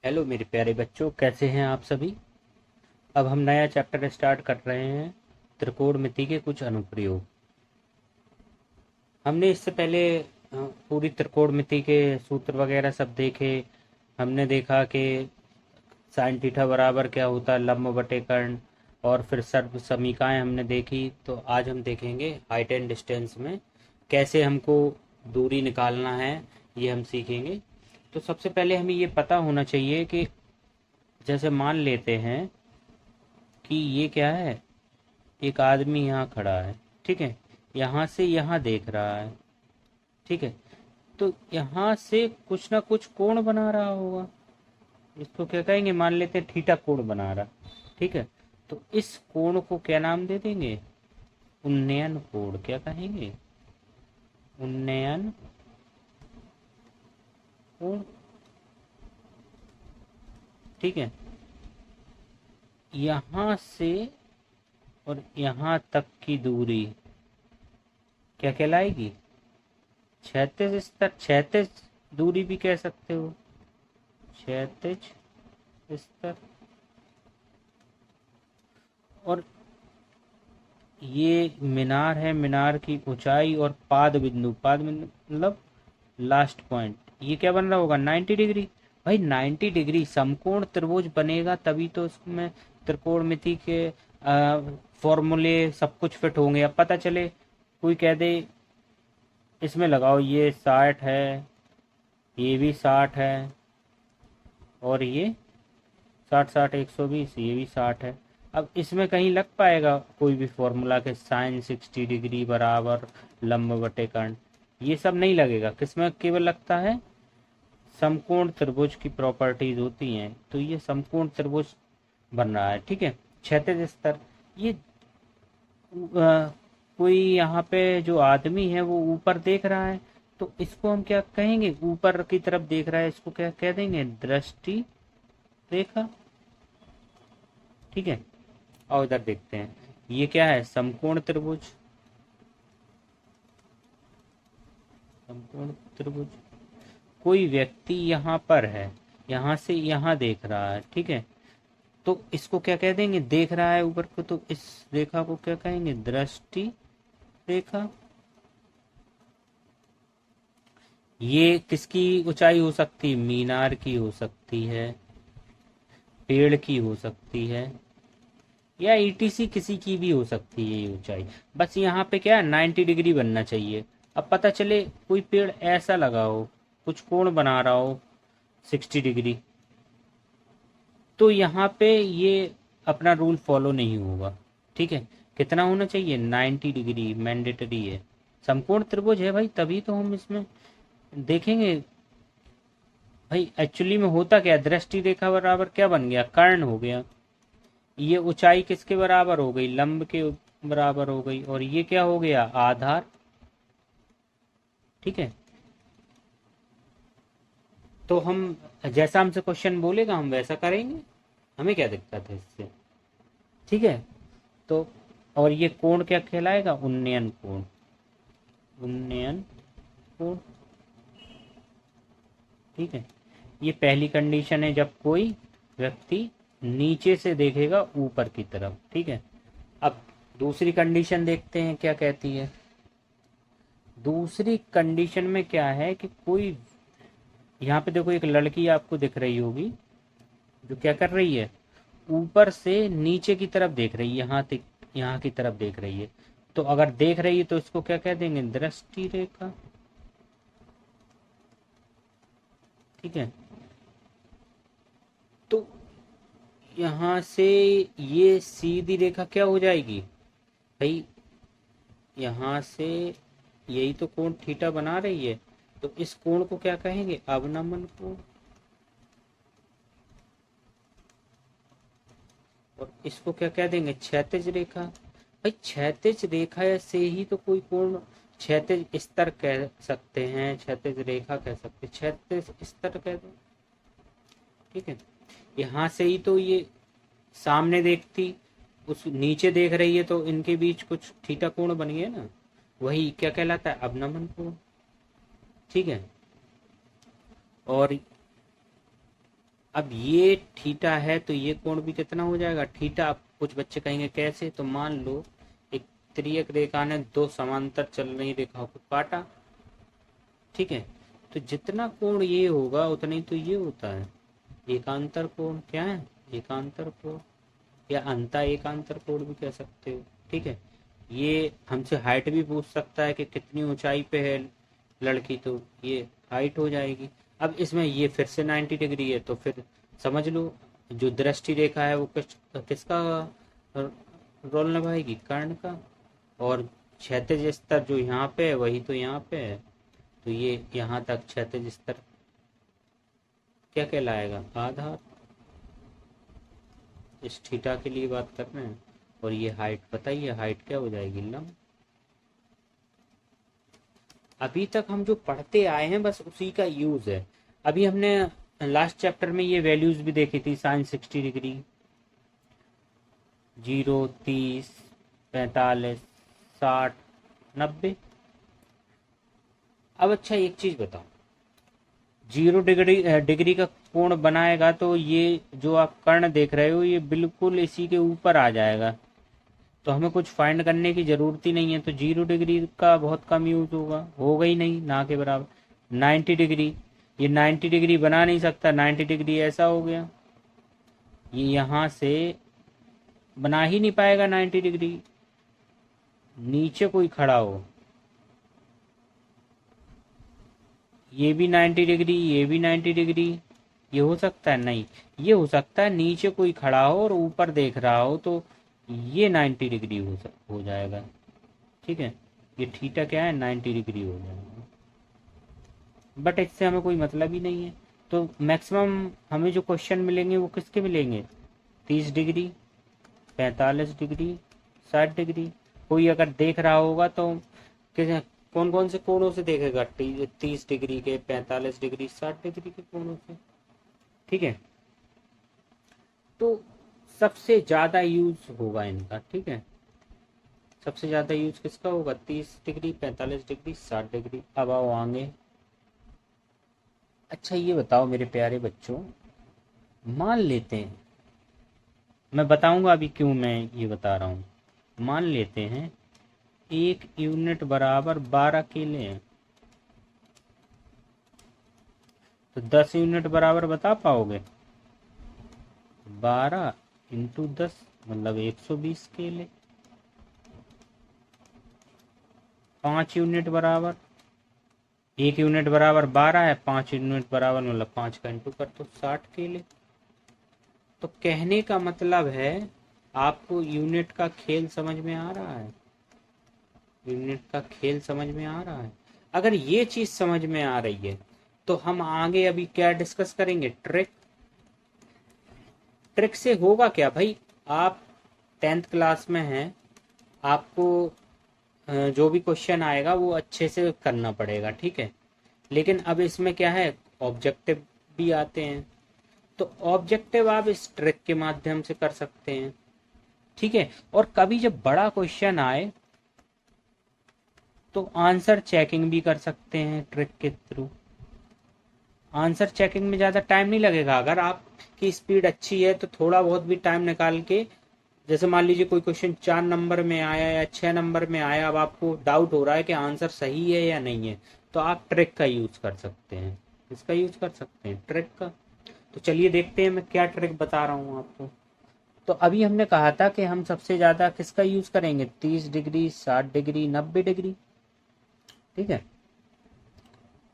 Hello मेरे प्यारे बच्चों, कैसे हैं आप सभी। अब हम नया चैप्टर स्टार्ट कर रहे हैं, त्रिकोणमिति के कुछ अनुप्रयोग। हमने इससे पहले पूरी त्रिकोणमिति के सूत्र वगैरह सब देखे। हमने देखा कि साइन थीटा बराबर क्या होता है, लंब बटे कर्ण, और फिर सर्व समीकरण हमने देखी। तो आज हम देखेंगे हाइट एंड डिस्टेंस में कैसे हमको दूरी निकालना है, ये हम सीखेंगे। तो सबसे पहले हमें ये पता होना चाहिए कि जैसे मान लेते हैं कि ये क्या है, एक आदमी यहाँ खड़ा है, ठीक है, यहाँ से यहाँ देख रहा है, ठीक है। तो यहाँ से कुछ ना कुछ कोण बना रहा होगा, इसको क्या कहेंगे, मान लेते हैं थीटा कोण बना रहा, ठीक है। तो इस कोण को क्या नाम दे देंगे, उन्नयन कोण। क्या कहेंगे, उन्नयन कोण, ठीक है। यहाँ से और यहाँ तक की दूरी क्या कहलाएगी, क्षैतिज स्तर, क्षैतिज दूरी भी कह सकते हो, क्षैतिज स्तर। और ये मीनार है, मीनार की ऊंचाई और पाद बिंदु, पाद बिंदु मतलब लास्ट पॉइंट, ये क्या बन रहा होगा, 90 डिग्री। भाई 90 डिग्री समकोण त्रिभुज बनेगा तभी तो उसमें त्रिकोणमिति के फॉर्मूले सब कुछ फिट होंगे। अब पता चले कोई कह दे इसमें लगाओ ये 60 है, ये भी 60 है, और ये 60 60 120, ये भी 60 है। अब इसमें कहीं लग पाएगा कोई भी फॉर्मूला के साइन 60 डिग्री बराबर लंब बटे कर्ण, ये सब नहीं लगेगा। किसमें केवल लगता है, समकोण त्रिभुज की प्रॉपर्टीज होती हैं। तो ये समकोण त्रिभुज बन रहा है, ठीक है। क्षैतिज स्तर, ये कोई यहाँ पे जो आदमी है वो ऊपर देख रहा है, तो इसको हम क्या कहेंगे, ऊपर की तरफ देख रहा है, इसको क्या कह देंगे, दृष्टि रेखा, ठीक है। और इधर देखते हैं, ये क्या है, समकोण त्रिभुज, समकोण त्रिभुज। कोई व्यक्ति यहाँ पर है, यहाँ से यहाँ देख रहा है, ठीक है। तो इसको क्या कह देंगे, देख रहा है ऊपर को, तो इस रेखा को क्या कहेंगे, दृष्टि रेखा। ये किसकी ऊंचाई हो सकती है, मीनार की हो सकती है, पेड़ की हो सकती है, या ईटीसी किसी की भी हो सकती है ये ऊंचाई। बस यहाँ पे क्या है, 90 डिग्री बनना चाहिए। अब पता चले कोई पेड़ ऐसा लगा हो, कुछ कोण बना रहा हो 60 डिग्री, तो यहाँ पे ये अपना रूल फॉलो नहीं होगा, ठीक है। कितना होना चाहिए, 90 डिग्री मैंडेटरी है। समकोण त्रिभुज है भाई, तभी तो हम इसमें देखेंगे। भाई एक्चुअली में होता क्या, दृष्टि रेखा बराबर क्या बन गया, कर्ण हो गया। ये ऊंचाई किसके बराबर हो गई, लंब के बराबर हो गई, और ये क्या हो गया, आधार, ठीक है। तो हम जैसा हमसे क्वेश्चन बोलेगा हम वैसा करेंगे, हमें क्या दिक्कत है इससे, ठीक है। तो और ये कोण क्या कहलाएगा, उन्नयन कोण, उन्नयन कोण, ठीक है। ये पहली कंडीशन है जब कोई व्यक्ति नीचे से देखेगा ऊपर की तरफ, ठीक है। अब दूसरी कंडीशन देखते हैं क्या कहती है। दूसरी कंडीशन में क्या है कि कोई, यहाँ पे देखो एक लड़की आपको दिख रही होगी जो क्या कर रही है, ऊपर से नीचे की तरफ देख रही है, यहाँ की तरफ देख रही है। तो अगर देख रही है तो इसको क्या कह देंगे, दृष्टि रेखा, ठीक है। तो यहाँ से ये सीधी रेखा क्या हो जाएगी भाई, यहाँ से यही तो कोण थीटा बना रही है, तो इस कोण को क्या कहेंगे, अवनमन कोण, और इसको क्या कह देंगे, क्षैतिज रेखा। भाई क्षैतिज रेखा से ही तो कोई कोण, क्षैतिज स्तर कह सकते हैं, क्षैतिज रेखा कह सकते हैं, क्षैतिज स्तर कह दो, ठीक है। यहाँ से ही तो ये सामने देखती, उस नीचे देख रही है, तो इनके बीच कुछ थीटा कोण बन गया ना, वही क्या कहलाता है, अवनमन कोण, ठीक है। और अब ये थीटा है तो ये कोण भी कितना हो जाएगा थीटा। अब कुछ बच्चे कहेंगे कैसे, तो मान लो एक तिर्यक रेखा ने दो समांतर चल रही रेखाओं को काटा, ठीक है, तो जितना कोण ये होगा उतना ही तो ये होता है। एकांतर कोण क्या है, एकांतर कोण या अंता एकांतर कोण भी कह सकते हो, ठीक है। ये हमसे हाइट भी पूछ सकता है कि कितनी ऊंचाई पे है लड़की, तो ये हाइट हो जाएगी। अब इसमें ये फिर से 90 डिग्री है, तो फिर समझ लो जो दृष्टि रेखा है वो किसका रोल निभाएगी, कर्ण का। और क्षैतिज स्तर जो यहाँ पे है वही तो यहाँ पे है, तो ये यहाँ तक क्षैतिज स्तर क्या कहलाएगा, आधार। इस थीटा के लिए बात कर रहे हैं। और ये हाइट बताइए, हाइट क्या हो जाएगी, लंब। अभी तक हम जो पढ़ते आए हैं बस उसी का यूज है। अभी हमने लास्ट चैप्टर में ये वैल्यूज भी देखी थी, साइन 60 डिग्री, 0, 30, 45, 60, 90। अब अच्छा एक चीज बताओ, 0 डिग्री का कोण बनाएगा तो ये जो आप कर्ण देख रहे हो ये बिल्कुल इसी के ऊपर आ जाएगा, तो हमें कुछ फाइंड करने की जरूरत ही नहीं है। तो 0 डिग्री का बहुत कम यूज होगा ही नहीं, ना के बराबर। 90 डिग्री, ये 90 डिग्री बना नहीं सकता, 90 डिग्री ऐसा हो गया, ये यहाँ से बना ही नहीं पाएगा 90 डिग्री। नीचे कोई खड़ा हो, ये भी 90 डिग्री, ये भी 90 डिग्री, ये हो सकता है, नहीं। ये हो सकता है नीचे कोई खड़ा हो और ऊपर देख रहा हो, तो ये 90 डिग्री हो जाएगा, ठीक है। ये थीटा क्या है, 90 डिग्री हो जाएगा। बट इससे हमें कोई मतलब ही नहीं है। तो मैक्सिमम हमें जो क्वेश्चन मिलेंगे वो किसके मिलेंगे, 30 डिग्री, 45 डिग्री, 60 डिग्री। कोई अगर देख रहा होगा तो किस कौन कौन से कोणों से देखेगा, 30 डिग्री के, 45 डिग्री, 60 डिग्री के कोणों से, ठीक है। तो सबसे ज्यादा यूज होगा इनका, ठीक है। सबसे ज्यादा यूज किसका होगा, 30 डिग्री, 45 डिग्री, 60 डिग्री। अब आओ आगे। अच्छा ये बताओ मेरे प्यारे बच्चों, मान लेते हैं, मैं बताऊंगा अभी क्यों मैं ये बता रहा हूँ। मान लेते हैं एक यूनिट बराबर 12 केले हैं, तो 10 यूनिट बराबर बता पाओगे, 12 × 10 मतलब 120 केले। 5 यूनिट बराबर, एक यूनिट बराबर 12 है, 5 यूनिट बराबर मतलब 5 का इंटू कर तो 60 केले। तो कहने का मतलब है आपको यूनिट का खेल समझ में आ रहा है, यूनिट का खेल समझ में आ रहा है। अगर ये चीज समझ में आ रही है तो हम आगे अभी क्या डिस्कस करेंगे, ट्रिक। ट्रिक से होगा क्या भाई, आप 10th क्लास में हैं, आपको जो भी क्वेश्चन आएगा वो अच्छे से करना पड़ेगा, ठीक है। लेकिन अब इसमें क्या है, ऑब्जेक्टिव भी आते हैं, तो ऑब्जेक्टिव आप इस ट्रिक के माध्यम से कर सकते हैं, ठीक है। और कभी जब बड़ा क्वेश्चन आए तो आंसर चेकिंग भी कर सकते हैं ट्रिक के थ्रू। आंसर चेकिंग में ज़्यादा टाइम नहीं लगेगा, अगर आपकी स्पीड अच्छी है तो थोड़ा बहुत भी टाइम निकाल के, जैसे मान लीजिए कोई क्वेश्चन 4 नंबर में आया या 6 नंबर में आया, अब आपको डाउट हो रहा है कि आंसर सही है या नहीं है, तो आप ट्रिक का यूज कर सकते हैं, इसका यूज कर सकते हैं, ट्रिक का। तो चलिए देखते हैं मैं क्या ट्रिक बता रहा हूँ आपको। तो अभी हमने कहा था कि हम सबसे ज्यादा किसका यूज करेंगे, 30 डिग्री, 60 डिग्री, 90 डिग्री, ठीक है।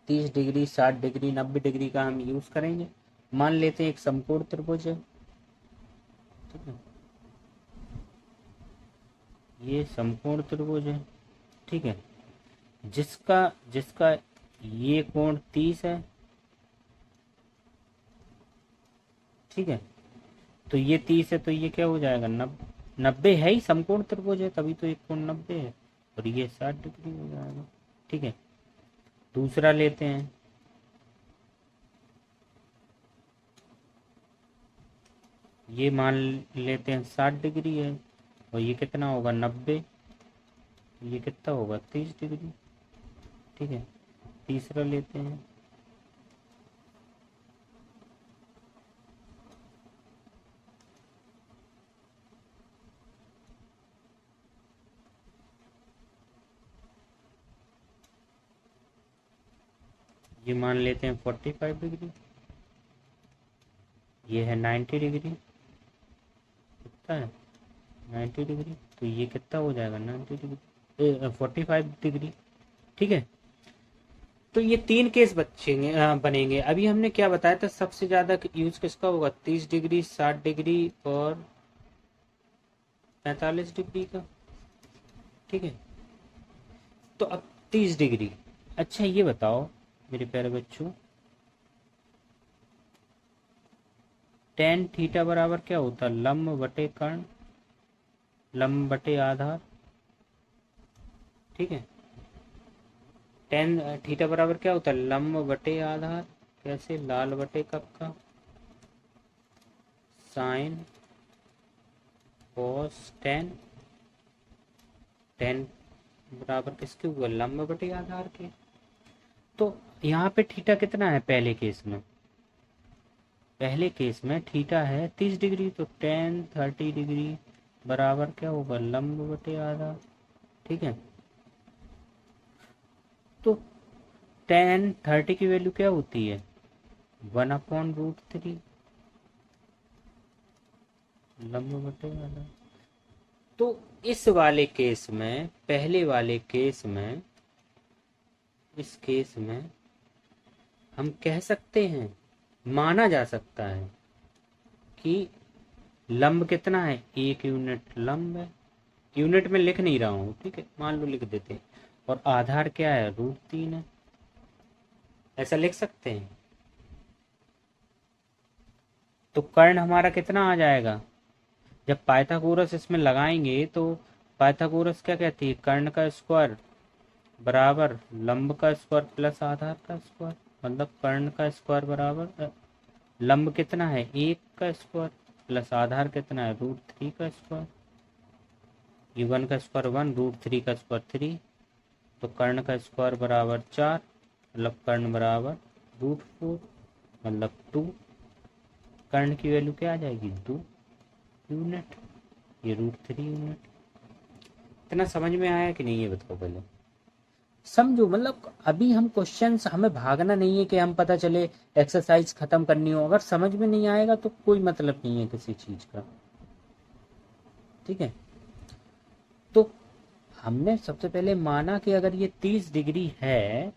30 डिग्री, 60 डिग्री, 90 डिग्री का हम यूज करेंगे। मान लेते हैं एक समकोण त्रिभुज है, ठीक है, ये समकोण त्रिभुज है, ठीक है, जिसका जिसका ये कोण 30 है, ठीक है। तो ये 30 है तो ये क्या हो जाएगा, 90 है ही, समकोण त्रिभुज है तभी तो एक कोण 90 है, और ये 60 डिग्री हो जाएगा, ठीक है। दूसरा लेते हैं, ये मान लेते हैं 60 डिग्री है, और ये कितना होगा, 90, ये कितना होगा, 30 डिग्री, ठीक है। तीसरा लेते हैं, ये मान लेते हैं 45 डिग्री, ये है 90 डिग्री, कितना है 90 डिग्री, तो ये कितना हो जाएगा 90 डिग्री 45 डिग्री। ठीक है, तो ये तीन केस बचेंगे बनेंगे। अभी हमने क्या बताया था, सबसे ज्यादा यूज किसका होगा, 30 डिग्री, 60 डिग्री और 45 डिग्री का। ठीक है, तो अब 30 डिग्री। अच्छा ये बताओ मेरे प्यारे बच्चों, टेन थीटा बराबर क्या होता है, लंब बटे कर्ण, लंब बटे आधार। ठीक है, टेन थीटा बराबर क्या होता है, लंब बटे आधार। कैसे, लाल बटे कब का, साइन कॉस टेन। टेन बराबर किसके हुआ, लंब बटे आधार के। तो यहाँ पे थीटा कितना है पहले केस में, पहले केस में थीटा है 30 डिग्री, तो टेन 30 डिग्री बराबर क्या होगा, लंब बटे आधार। ठीक है, तो टेन 30 की वैल्यू क्या होती है, 1/√3 लंब बटे आधार। तो इस वाले केस में, पहले वाले केस में, इस केस में हम कह सकते हैं, माना जा सकता है कि लंब कितना है, 1 यूनिट लंब है। यूनिट में लिख नहीं रहा हूं, ठीक है, मान लो लिख देते हैं। और आधार क्या है, √3 है, ऐसा लिख सकते हैं। तो कर्ण हमारा कितना आ जाएगा, जब पाइथागोरस इसमें लगाएंगे तो पाइथागोरस क्या कहती है, कर्ण का स्क्वायर बराबर लंब का स्क्वायर प्लस आधार का स्क्वायर, मतलब कर्ण का स्क्वायर बराबर लंब कितना है 1 का स्क्वायर प्लस आधार कितना है √3 का स्क्वायर। ये 1 का स्क्वायर 1, √3 का स्क्वायर 3, तो कर्ण का स्क्वायर बराबर 4, मतलब कर्ण बराबर √4 मतलब 2। कर्ण की वैल्यू क्या आ जाएगी, 2 यूनिट, ये √3 यूनिट। इतना समझ में आया कि नहीं, ये बताओ पहले। समझो, मतलब अभी हम क्वेश्चंस, हमें भागना नहीं है कि हम पता चले एक्सरसाइज खत्म करनी हो, अगर समझ में नहीं आएगा तो कोई मतलब नहीं है किसी चीज का। ठीक है, तो हमने सबसे पहले माना कि अगर ये 30 डिग्री है,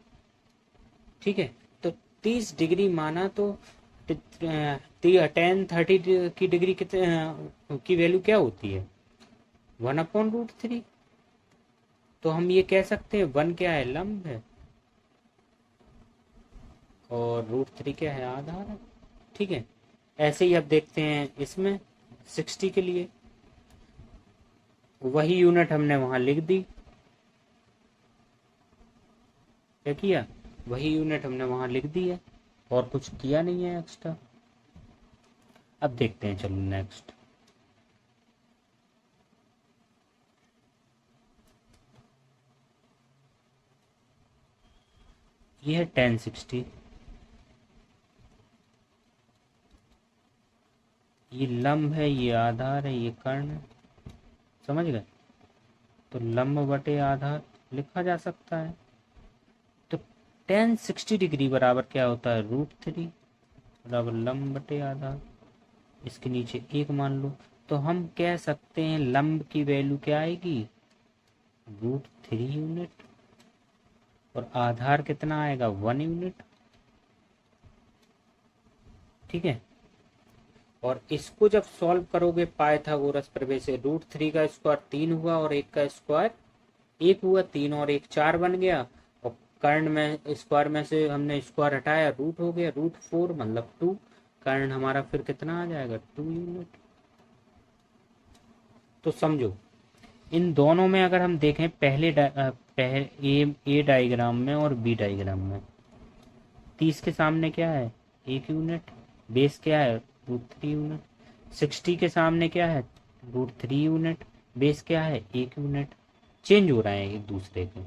ठीक है, तो 30 डिग्री माना तो टेन 30 की डिग्री कितने की वैल्यू क्या होती है, 1/√3। तो हम ये कह सकते हैं 1 क्या है, लंब है, और √3 क्या है, आधार है। ठीक है, ऐसे ही अब देखते हैं इसमें 60 के लिए, वही यूनिट हमने वहां लिख दी। क्या किया, वही यूनिट हमने वहां लिख दी है, और कुछ किया नहीं है एक्स्ट्रा। अब देखते हैं, चलो नेक्स्ट। ये है 1060, ये लंब है, ये आधार है, ये कर्ण है, समझ गए। तो लंब बटे आधार लिखा जा सकता है। तो 1060 डिग्री बराबर क्या होता है, √3 बराबर लंब बटे आधार। इसके नीचे 1 मान लो, तो हम कह सकते हैं लंब की वैल्यू क्या आएगी, √3 यूनिट, और आधार कितना आएगा, 1 यूनिट। ठीक है, और इसको जब सॉल्व करोगे पाइथागोरस प्रमेय से, √3 का स्क्वायर 3 हुआ और 1 का स्क्वायर 1 हुआ, 3 और 1 4 बन गया, और कर्ण में स्क्वायर में से हमने स्क्वायर हटाया, रूट हो गया, √4 मतलब 2। कर्ण हमारा फिर कितना आ जाएगा, 2 यूनिट। तो समझो, इन दोनों में अगर हम देखें, ए डायग्राम में और बी डायग्राम में, 30 के सामने क्या है, 1 यूनिट, बेस क्या है, √3 यूनिट। 60 के सामने क्या है, √3 यूनिट, बेस क्या है, 1 यूनिट। चेंज हो रहे हैं एक दूसरे के।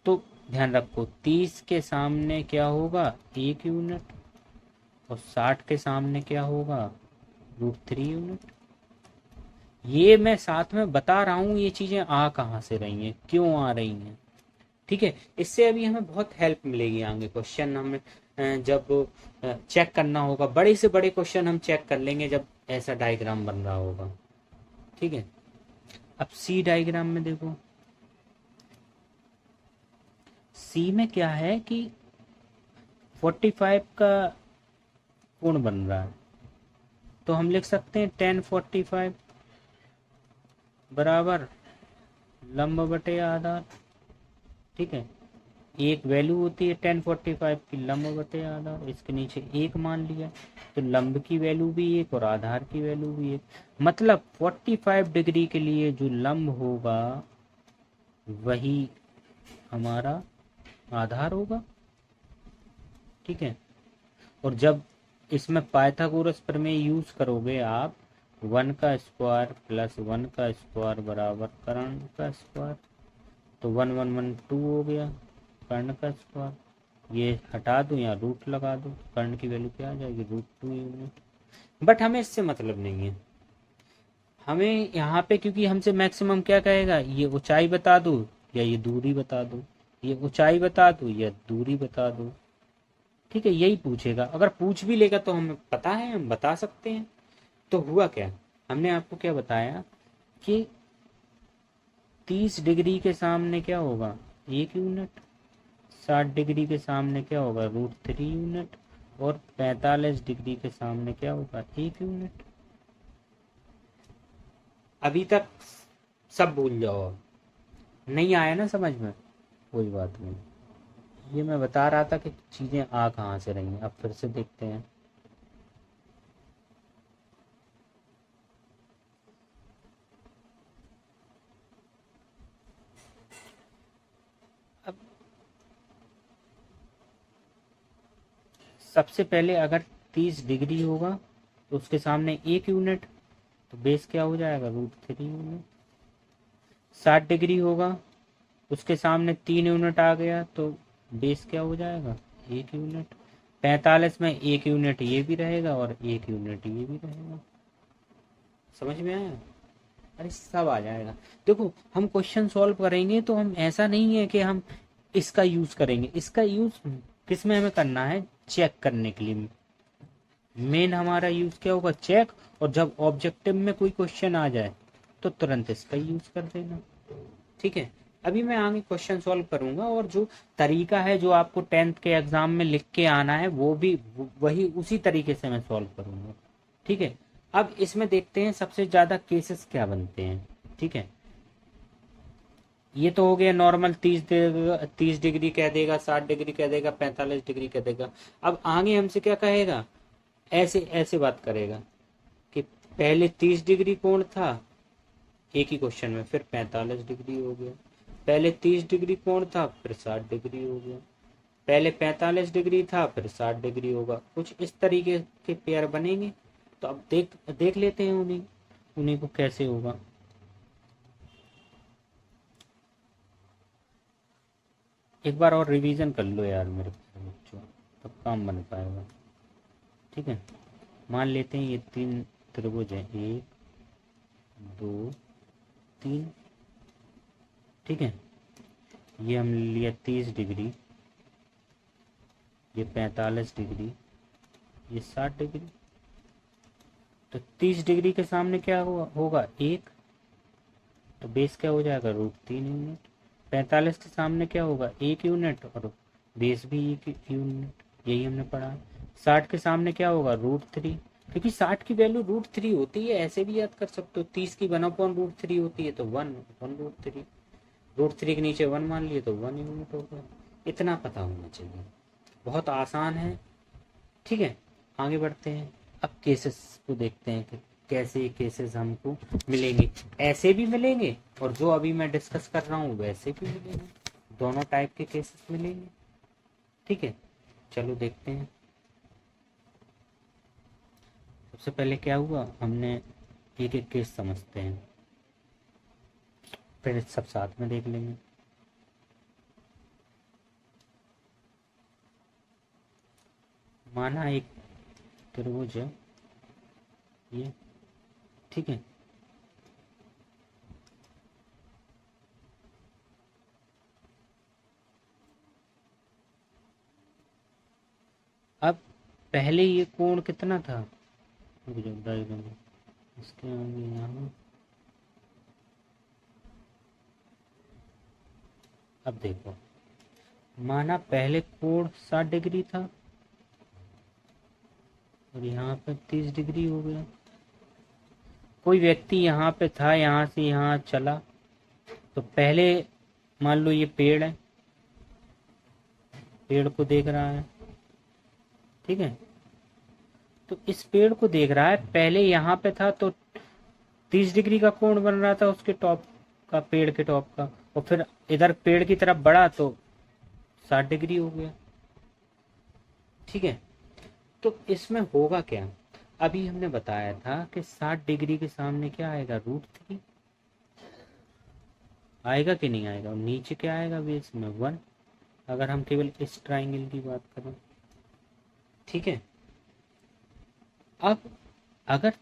तो ध्यान रखो, 30 के सामने क्या होगा, 1 यूनिट, और 60 के सामने क्या होगा, √3 यूनिट। ये मैं साथ में बता रहा हूं, ये चीजें आ कहां से रही हैं, क्यों आ रही हैं, ठीक है, इससे अभी हमें बहुत हेल्प मिलेगी आगे क्वेश्चन हमें जब चेक करना होगा, बड़े से बड़े क्वेश्चन हम चेक कर लेंगे जब ऐसा डायग्राम बन रहा होगा। ठीक है, अब सी डायग्राम में देखो, सी में क्या है कि 45 का कोण बन रहा है, तो हम लिख सकते हैं 1045 बराबर लंब बटे आधार। ठीक है, एक वैल्यू होती है 1045 की लंब बटे आधार, इसके नीचे एक मान लिया, तो लंब की वैल्यू भी एक और आधार की वैल्यू भी एक, मतलब 45 डिग्री के लिए जो लंब होगा वही हमारा आधार होगा। ठीक है, और जब इसमें पाइथागोरस प्रमेय यूज करोगे आप, 1 का स्क्वायर प्लस 1 का स्क्वायर बराबर कर्ण का स्क्वायर, तो 1 1 1 2 हो गया कर्ण का स्क्वायर, ये हटा दो या रूट लगा दो, कर्ण की वैल्यू क्या आ जाएगी √2 यूनिट। बट हमें इससे मतलब नहीं है, हमें यहाँ पे क्योंकि हमसे मैक्सिमम क्या कहेगा, ये ऊंचाई बता दो या ये दूरी बता दो, ये ऊंचाई बता दो या दूरी बता दो। ठीक है, यही पूछेगा, अगर पूछ भी लेगा तो हमें पता है, हम बता सकते हैं। तो हुआ क्या, हमने आपको क्या बताया कि 30 डिग्री के सामने क्या होगा 1 यूनिट, 60 डिग्री के सामने क्या होगा √3 यूनिट, और 45 डिग्री के सामने क्या होगा 1 यूनिट। अभी तक सब भूल जाओ, नहीं आया ना समझ में, कोई बात नहीं, ये मैं बता रहा था कि चीजें आ कहाँ से रही हैं, अब फिर से देखते हैं। अब सबसे पहले अगर 30 डिग्री होगा तो उसके सामने 1 यूनिट, तो बेस क्या हो जाएगा √3 यूनिट। 60 डिग्री होगा उसके सामने 3 यूनिट आ गया, तो बेस क्या हो जाएगा 1 यूनिट। 45 में 1 यूनिट ये भी रहेगा और 1 यूनिट ये भी रहेगा। समझ में आया, अरे सब आ जाएगा। देखो हम क्वेश्चन सॉल्व करेंगे तो हम ऐसा नहीं है कि हम इसका यूज करेंगे, इसका यूज किस में हमें करना है, चेक करने के लिए। मेन हमारा यूज क्या होगा चेक, और जब ऑब्जेक्टिव में कोई क्वेश्चन आ जाए तो तुरंत इसका यूज कर देना। ठीक है, अभी मैं आगे क्वेश्चन सॉल्व करूंगा, और जो तरीका है जो आपको 10th के एग्जाम में लिख के आना है वो भी वही उसी तरीके से मैं सॉल्व करूंगा। ठीक है, अब इसमें देखते हैं सबसे ज्यादा केसेस क्या बनते हैं। ठीक है, ये तो हो गया नॉर्मल, 30 डिग्री कह देगा, 60 डिग्री कह देगा, 45 डिग्री कह देगा। अब आगे हमसे क्या कहेगा, ऐसे ऐसे बात करेगा कि पहले 30 डिग्री कोण था एक ही क्वेश्चन में, फिर 45 डिग्री हो गया, पहले 30 डिग्री कोण था फिर 60 डिग्री हो गया, पहले 45 डिग्री था फिर 60 डिग्री होगा, कुछ इस तरीके के पेयर बनेंगे। तो अब देख देख लेते हैं उन्हीं उन्हीं को कैसे होगा। एक बार और रिवीजन कर लो यार मेरे बच्चों, तब काम बन पाएगा। ठीक है, मान लेते हैं ये 3 त्रिभुज है, 1 2 3। ठीक है, ये हम लिया 30 डिग्री, ये 45 डिग्री, ये 60 डिग्री। तो 30 डिग्री के सामने क्या होगा 1, तो बेस क्या हो जाएगा √3 यूनिट। 45 के सामने क्या होगा 1 यूनिट, और बेस भी 1 यूनिट, यही हमने पढ़ा है। 60 के सामने क्या होगा √3, क्योंकि 60 की वैल्यू √3 होती है, ऐसे भी याद कर सकते हो, 30 की 1/√3 होती है, तो 1/√3, √3 के नीचे 1 मान लिए तो 1 यूनिट हो गया। इतना पता होना चाहिए, बहुत आसान है। ठीक है, आगे बढ़ते हैं, अब केसेस को देखते हैं कि कैसे केसेस हमको मिलेंगे, ऐसे भी मिलेंगे और जो अभी मैं डिस्कस कर रहा हूँ वैसे भी मिलेंगे, दोनों टाइप के केसेस मिलेंगे। ठीक है, चलो देखते हैं। सबसे पहले क्या हुआ, हमने एक एक केस समझते हैं, फिर सब साथ में देख लेंगे। माना एक त्रिभुज है ये, ठीक है, पहले ये कोण कितना था, रुक जाओ डायग्राम में, इसके आगे यहाँ, अब देखो, माना पहले कोण 60 डिग्री था और यहाँ पे 30 डिग्री हो गया। कोई व्यक्ति यहाँ पे था, यहाँ से यहाँ चला, तो पहले मान लो ये पेड़ है, पेड़ को देख रहा है, ठीक है, तो इस पेड़ को देख रहा है, पहले यहाँ पे था तो 30 डिग्री का कोण बन रहा था उसके टॉप का, पेड़ के टॉप का, और फिर इधर पेड़ की तरफ बढ़ा तो 60 डिग्री हो गया, ठीक है। तो इसमें होगा क्या, अभी हमने बताया था कि 60 डिग्री के सामने क्या आएगा, √3 आएगा कि नहीं आएगा, और नीचे क्या आएगा बेस में 1, अगर हम केवल इस ट्राइंगल की बात करें, ठीक है। अब अगर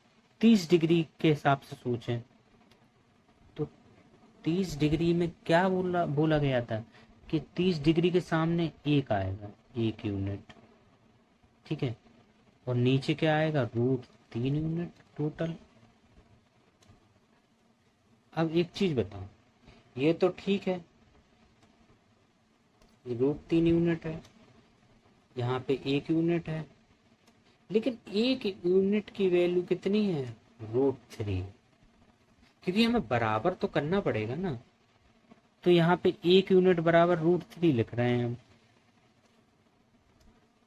30 डिग्री के हिसाब से सोचें तो 30 डिग्री में क्या बोला गया था कि 30 डिग्री के सामने 1 आएगा, 1 यूनिट, ठीक है, और नीचे क्या आएगा, √3 यूनिट टोटल। अब एक चीज बताओ, ये तो ठीक है, ये √3 यूनिट है, यहाँ पे 1 यूनिट है, लेकिन 1 यूनिट की वैल्यू कितनी है, √3, क्योंकि हमें बराबर तो करना पड़ेगा ना, तो यहाँ पे 1 यूनिट बराबर √3 लिख रहे हैं हम,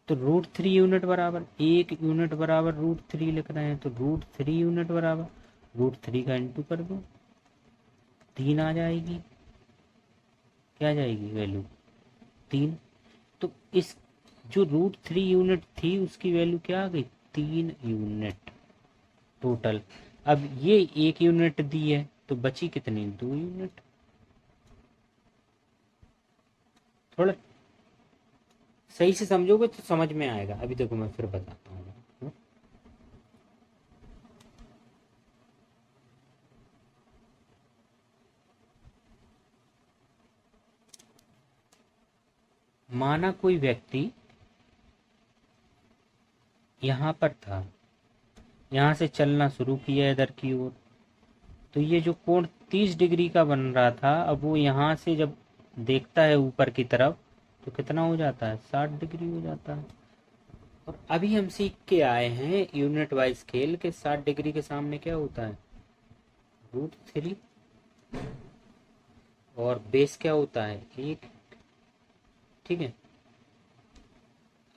तो √3 यूनिट बराबर 1 यूनिट बराबर √3 लिख रहे हैं, तो √3 यूनिट बराबर √3 का इंटू कर दो, 3 आ जाएगी, क्या आ जाएगी वैल्यू, 3। तो इस जो √3 यूनिट थी उसकी वैल्यू क्या आ गई, 3 यूनिट टोटल। अब ये 1 यूनिट दी है तो बची कितनी, 2 यूनिट। थोड़ा सही से समझोगे तो समझ में आएगा, अभी देखो मैं फिर बताता हूँ। माना कोई व्यक्ति यहाँ पर था, यहाँ से चलना शुरू किया इधर की ओर, तो ये जो कोण 30 डिग्री का बन रहा था, अब वो यहाँ से जब देखता है ऊपर की तरफ तो कितना हो जाता है, 60 डिग्री हो जाता है। और अभी हम सीख के आए हैं यूनिट वाइज स्केल के 60 डिग्री के सामने क्या होता है, √3, और बेस क्या होता है, 1, ठीक है।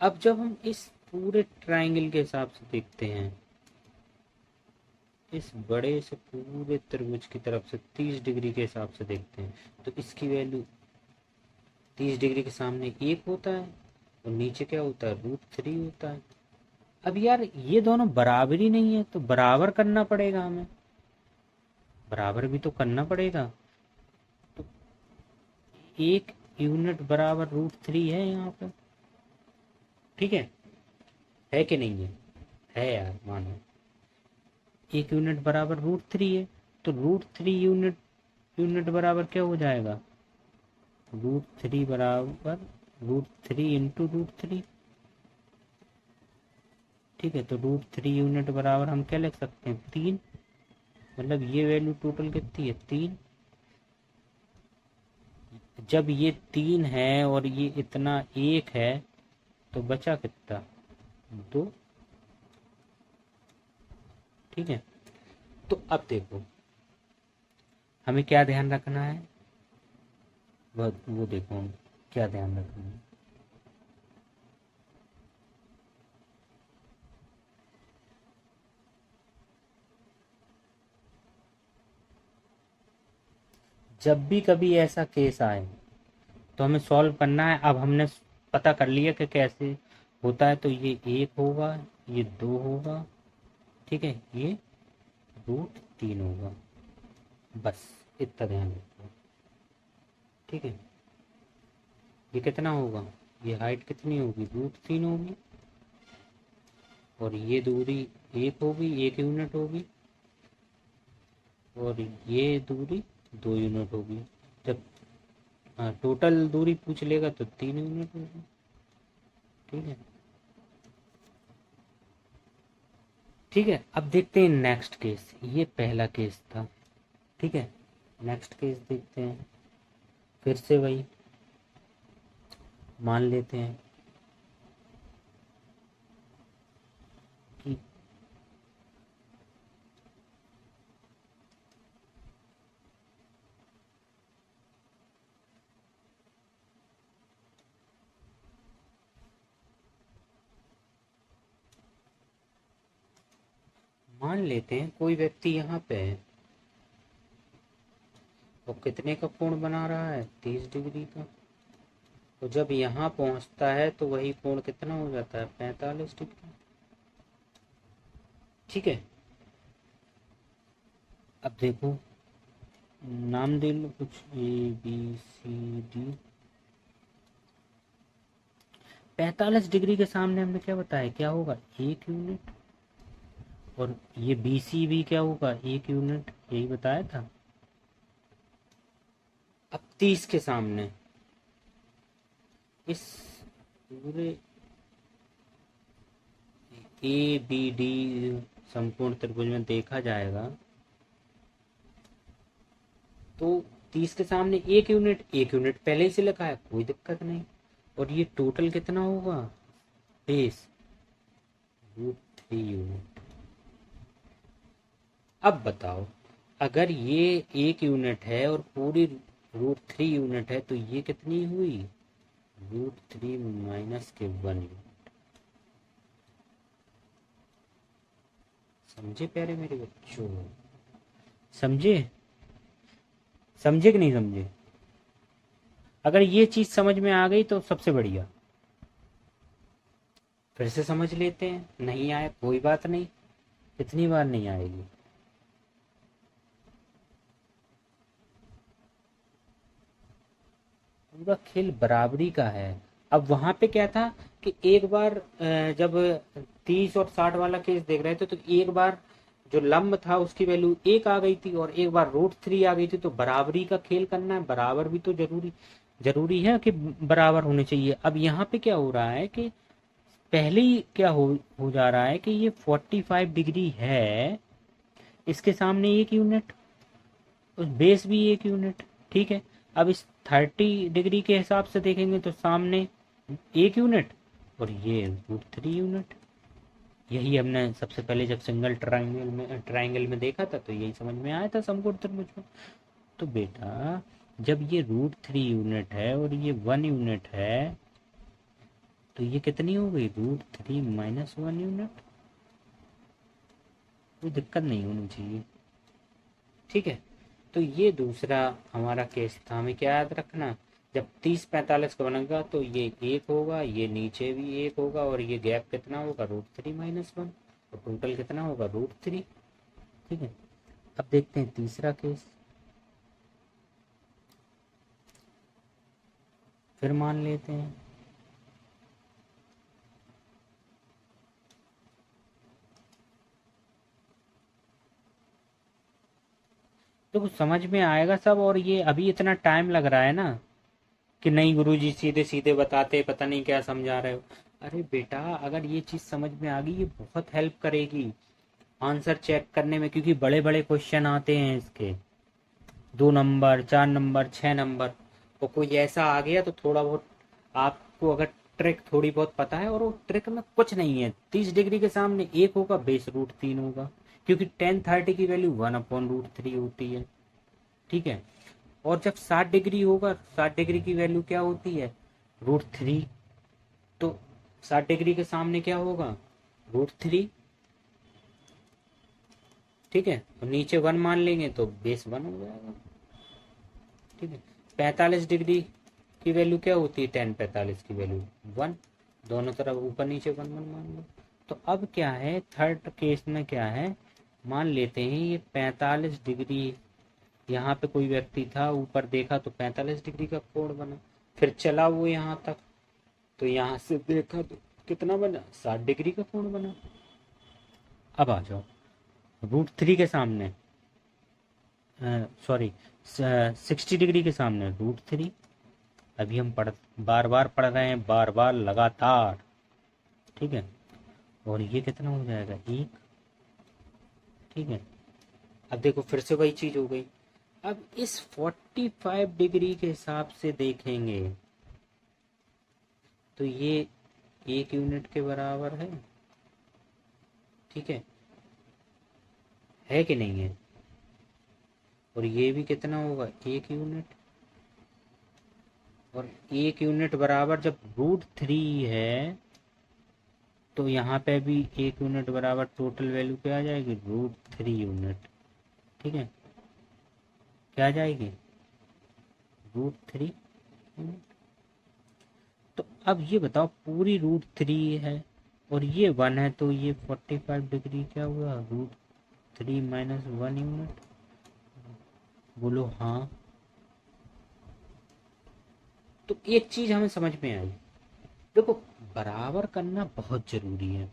अब जब हम इस पूरे ट्रायंगल के हिसाब से देखते हैं, इस बड़े से पूरे त्रिभुज की तरफ से 30 डिग्री के हिसाब से देखते हैं, तो इसकी वैल्यू 30 डिग्री के सामने 1 होता है और नीचे क्या होता है, √3 होता है। अब यार ये दोनों बराबर ही नहीं है, तो बराबर करना पड़ेगा हमें, बराबर भी तो करना पड़ेगा, तो 1 यूनिट बराबर √3 है यहाँ पे, ठीक है कि नहीं है यार, मानो 1 यूनिट बराबर √3 है, तो √3 यूनिट बराबर क्या हो जाएगा, √3 बराबर √3 इंटू √3, ठीक है। तो √3 यूनिट बराबर हम क्या लिख सकते हैं, 3, मतलब ये वैल्यू टोटल कितनी है, 3। जब ये 3 है और ये इतना 1 है तो बचा कितना, 2, ठीक है। तो अब देखो हमें क्या ध्यान रखना है, वो देखो हम क्या ध्यान रखना है। जब भी कभी ऐसा केस आए तो हमें सॉल्व करना है। अब हमने पता कर लिया कि कैसे होता है, तो ये 1 होगा, ये 2 होगा, ठीक है, ये √3 होगा, बस इतना ध्यान रखो, ठीक है। ये कितना होगा, ये हाइट कितनी होगी, √3 होगी, और ये दूरी 1 होगी, 1 यूनिट होगी, और ये दूरी 2 यूनिट होगी। जब टोटल दूरी पूछ लेगा तो 3 यूनिट होगी, ठीक है। ठीक है, अब देखते हैं नेक्स्ट केस। ये पहला केस था, ठीक है। नेक्स्ट केस देखते हैं। फिर से वही मान लेते हैं कि मान लेते हैं कोई व्यक्ति यहाँ पे है और कितने का कोण बना रहा है, 30 डिग्री का। तो जब यहाँ पहुंचता है तो वही कोण कितना हो जाता है, 45 डिग्री। ठीक है, अब देखो, नाम दे लो कुछ, ABCD। 45 डिग्री के सामने हमने क्या बताया, क्या होगा, 1 यूनिट। और ये BC भी क्या होगा, 1 यूनिट, यही बताया था। अब 30 के सामने इस पूरे ABD संपूर्ण त्रिभुज में देखा जाएगा तो 30 के सामने 1 यूनिट, 1 यूनिट पहले ही से लिखा है, कोई दिक्कत नहीं। और ये टोटल कितना होगा, बेस √3 यूनिट। अब बताओ, अगर ये 1 यूनिट है और पूरी √3 यूनिट है तो ये कितनी हुई, √3 माइनस के 1 यूनिट। समझे प्यारे मेरे बच्चों, समझे, समझे कि नहीं समझे। अगर ये चीज समझ में आ गई तो सबसे बढ़िया। फिर से समझ लेते हैं, नहीं आए कोई बात नहीं, कितनी बार नहीं आएगी। पूरा खेल बराबरी का है। अब वहां पे क्या था कि एक बार जब 30 और 60 वाला केस देख रहे थे तो एक बार जो लंब था उसकी वैल्यू 1 आ गई थी और एक बार √3 आ गई थी। तो बराबरी का खेल करना है, बराबर भी तो जरूरी जरूरी है कि बराबर होने चाहिए। अब यहाँ पे क्या हो रहा है कि पहले ही क्या हो जा रहा है कि ये 45 डिग्री है, इसके सामने 1 यूनिट, उस बेस भी 1 यूनिट। ठीक है, अब इस 30 डिग्री के हिसाब से देखेंगे तो सामने 1 यूनिट और ये √3 यूनिट। यही हमने सबसे पहले जब सिंगल ट्राइंगल में देखा था तो यही समझ में आया था समकोण त्रिभुज में। तो बेटा जब ये √3 यूनिट है और ये 1 यूनिट है तो ये कितनी हो गई, √3 माइनस 1 यूनिट। कोई दिक्कत नहीं होनी चाहिए। ठीक है, तो ये दूसरा हमारा केस था। हमें क्या याद रखना, जब 30-45 का बनेगा तो ये 1 होगा, ये नीचे भी 1 होगा और ये गैप कितना होगा, √3 माइनस 1। तो टोटल कितना होगा, √3। ठीक है, अब देखते हैं तीसरा केस। फिर मान लेते हैं, तो कुछ समझ में आएगा सब। और ये अभी इतना टाइम लग रहा है ना कि नहीं गुरुजी सीधे सीधे बताते, पता नहीं क्या समझा रहे हो। अरे बेटा अगर ये चीज समझ में आ गई ये बहुत हेल्प करेगी आंसर चेक करने में, क्योंकि बड़े बड़े क्वेश्चन आते हैं इसके, 2 नंबर, 4 नंबर, 6 नंबर। और कोई ऐसा आ गया तो थोड़ा बहुत आपको अगर ट्रिक थोड़ी बहुत पता है, और वो ट्रिक में कुछ नहीं है। 30 डिग्री के सामने 1 होगा, बेस √3 होगा, क्योंकि 10-30 की वैल्यू 1/√3 होती है। ठीक है, और जब 60 डिग्री होगा, 60 डिग्री की वैल्यू क्या होती है, √3। तो 60 डिग्री के सामने क्या होगा, √3। ठीक है, और नीचे 1 मान लेंगे तो बेस 1 हो जाएगा। ठीक है, 45 डिग्री की वैल्यू क्या होती है, 10-45 की वैल्यू 1। दोनों तरफ ऊपर नीचे 1-1 मान लो। तो अब क्या है, थर्ड केस में क्या है, मान लेते हैं ये 45 डिग्री, यहाँ पे कोई व्यक्ति था, ऊपर देखा तो 45 डिग्री का कोण बना, फिर चला वो यहाँ तक तो यहाँ से देखा तो कितना बना, 60 डिग्री का कोण बना। अब आ जाओ, √3 के सामने, सॉरी 60 डिग्री के सामने √3। अभी हम बार बार पढ़ रहे हैं, बार बार लगातार। ठीक है, और ये कितना हो जाएगा, 1। ठीक है। अब देखो फिर से वही चीज हो गई। अब इस 45 डिग्री के हिसाब से देखेंगे तो ये 1 यूनिट के बराबर है, ठीक है कि नहीं है? और ये भी कितना होगा, 1 यूनिट। और 1 यूनिट बराबर जब √3 है तो यहाँ पे भी 1 यूनिट बराबर टोटल वैल्यू क्या आ जाएगी, √3 यूनिट। ठीक है, क्या आ जाएगी, √3 यूनिट। तो अब ये बताओ पूरी √3 है और ये 1 है, तो ये 45 डिग्री क्या हुआ, √3 - 1 यूनिट। बोलो हाँ। तो एक चीज हमें समझ में आई, देखो बराबर करना बहुत जरूरी है।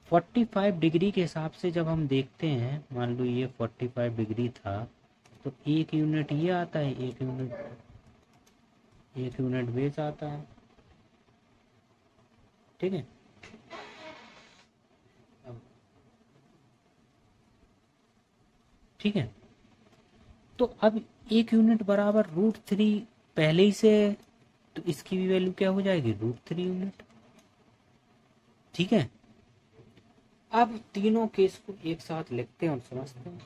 45 डिग्री के हिसाब से जब हम देखते हैं, मान लो ये 45 डिग्री था, तो 1 यूनिट ये आता है, 1 यूनिट बेस आता है। ठीक है, अब ठीक है, तो अब 1 यूनिट बराबर √3 पहले ही से, तो इसकी भी वैल्यू क्या हो जाएगी, √3 यूनिट। ठीक है, अब तीनों केस को एक साथ लिखते हैं और समझते हैं।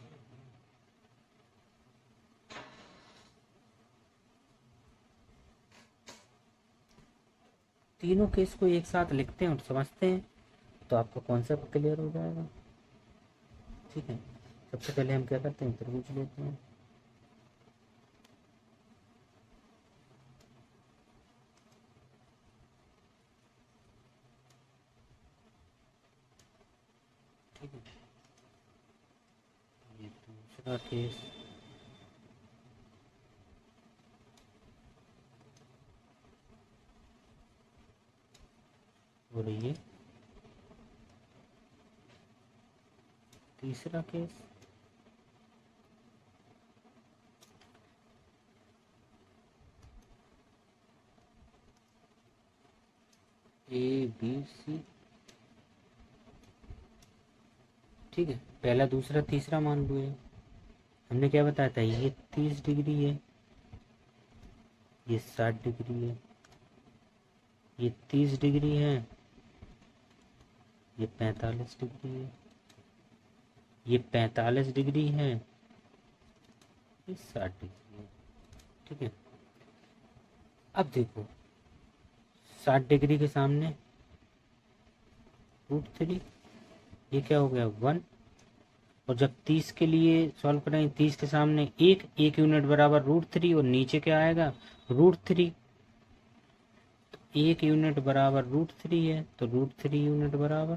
तीनों केस को एक साथ लिखते हैं और समझते हैं, तो आपका कॉन्सेप्ट क्लियर हो जाएगा। ठीक है, सबसे पहले हम क्या करते हैं, त्रिभुज लेते हैं। ठीक है, ये दूसरा केस, और ये तीसरा केस। ABC। ठीक है, पहला दूसरा तीसरा मान लो। ये हमने क्या बताया था, ये 30 डिग्री है, ये 60 डिग्री है, ये 30 डिग्री है, ये 45 डिग्री है, ये 45 डिग्री है, ये 60 डिग्री है। ठीक है, अब देखो 60 डिग्री के सामने √3, ये क्या हो गया, 1। और जब 30 के लिए सॉल्व करेंगे, 30 के सामने 1 यूनिट बराबर √3, और नीचे क्या आएगा, √3। 1 यूनिट बराबर √3 है, तो √3 यूनिट बराबर